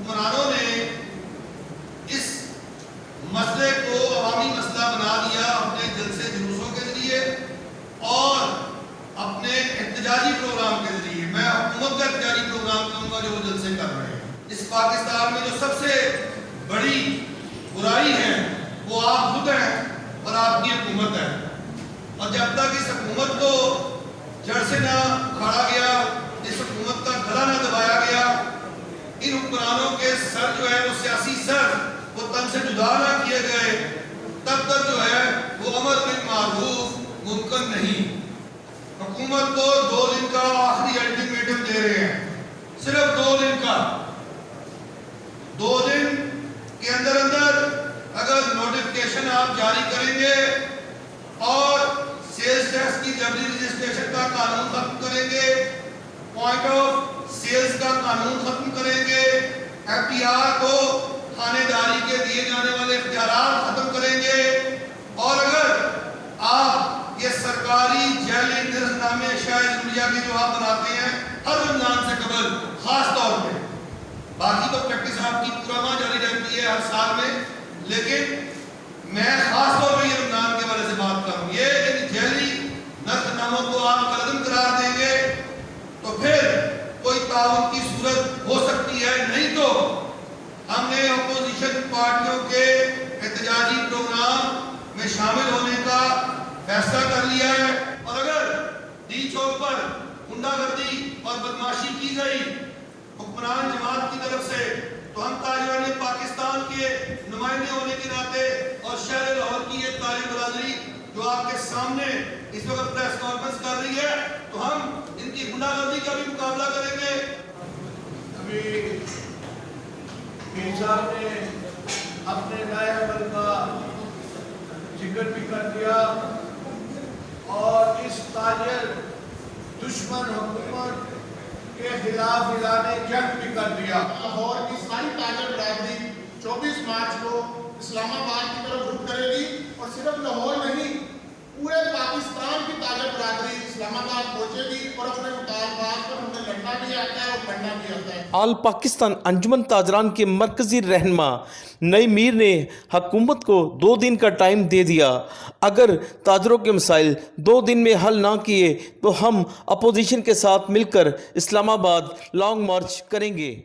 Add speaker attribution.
Speaker 1: حکمرانوں نے اس مسئلے کو عوامی مسئلہ بنا دیا اپنے جلسے جلوسوں کے ذریعے اور اپنے احتجاجی پروگرام کے ذریعے. میں حکومت کا احتجاجی پروگرام کہوں گا جو وہ جلسے کر رہے ہیں. اس پاکستان میں جو سب سے بڑی برائی ہے وہ آپ خود ہیں اور آپ کی حکومت ہے. اور جب تک اس حکومت کو جڑ سے نہ اکھاڑا گیا, اس حکومت کا گلا نہ دبایا گیا, ان حکمرانوں کے سر جو ہے وہ سیاسی سر وہ تن سے جدا نہ کیے گئے, تب تک جو ہے وہ امر بالمعروف ممکن نہیں. حکومت کو 2 دن کا آخری الٹیمیٹم دے رہے ہیں, صرف 2 دن کا. 2 دن کے اندر اگر نوٹیفکیشن آپ جاری کریں گے اور سیلز ٹیکس کی جبری رجسٹریشن کا قانون ختم کریں گے, پوائنٹ آف سیلز کا قانون ختم کریں گے, ایف ٹی آر کو خانے داری کے دیے جانے والے اختیارات ختم کریں گے, اور اگر آپ یہ سرکاری جیلی نظم نامے اشیاء ضروریہ کے جو آپ بناتے ہیں ہر رمضان سے قبل خاص طور پہ, باقی تو پریکٹس آپ کی پورا جاری رہتی ہے ہر سال میں, لیکن میں خاص طور پہ یہ رمضان کے بارے سے بات کروں. یہ جیلی نظم ناموں کو آپ قلم قرار دیں گے تو پھر کوئی تعاون کی صورت ہو سکتی ہے, نہیں تو ہم نے اپوزیشن پارٹیوں کے احتجاجی پروگرام میں شامل ہونے کا فیصلہ کر لیا ہے. اور اگر ڈی چوک پر غنڈہ گردی اور بدماشی کی گئی حکمران جماعت کی طرف سے تو ہم تاجران پاکستان کے نمائندے ہونے کے ناطے اور شہر لاہور کی یہ تاجر برادری جو آپ کے سامنے اس وقت پریس کانفرنس کر رہی ہے, تو ہم ان کی غنڈہ گردی کا بھی مقابلہ کریں گے.
Speaker 2: ابھی پیر صاحب نے اپنے نئے عمل کا ذکر بھی کر دیا اور اس تاجر دشمن حکومت کے خلاف اعلان جنگ بھی کر دیا.
Speaker 3: لاہور کی ساری تاجر برادری 24 مارچ کو اسلام آباد کی طرف رخ کرے گی, اور صرف لاہور نہیں پورے پاکستان کی تاجر برادری اسلام آباد پہنچے گی, اور اپنے مطالبات پر ہمیں لڑنا بھی آتا ہے اور پڑھنا بھی آتا ہے.
Speaker 4: آل پاکستان انجمن تاجران کے مرکزی رہنما نئی میر نے حکومت کو 2 دن کا ٹائم دے دیا. اگر تاجروں کے مسائل 2 دن میں حل نہ کیے تو ہم اپوزیشن کے ساتھ مل کر اسلام آباد لانگ مارچ کریں گے.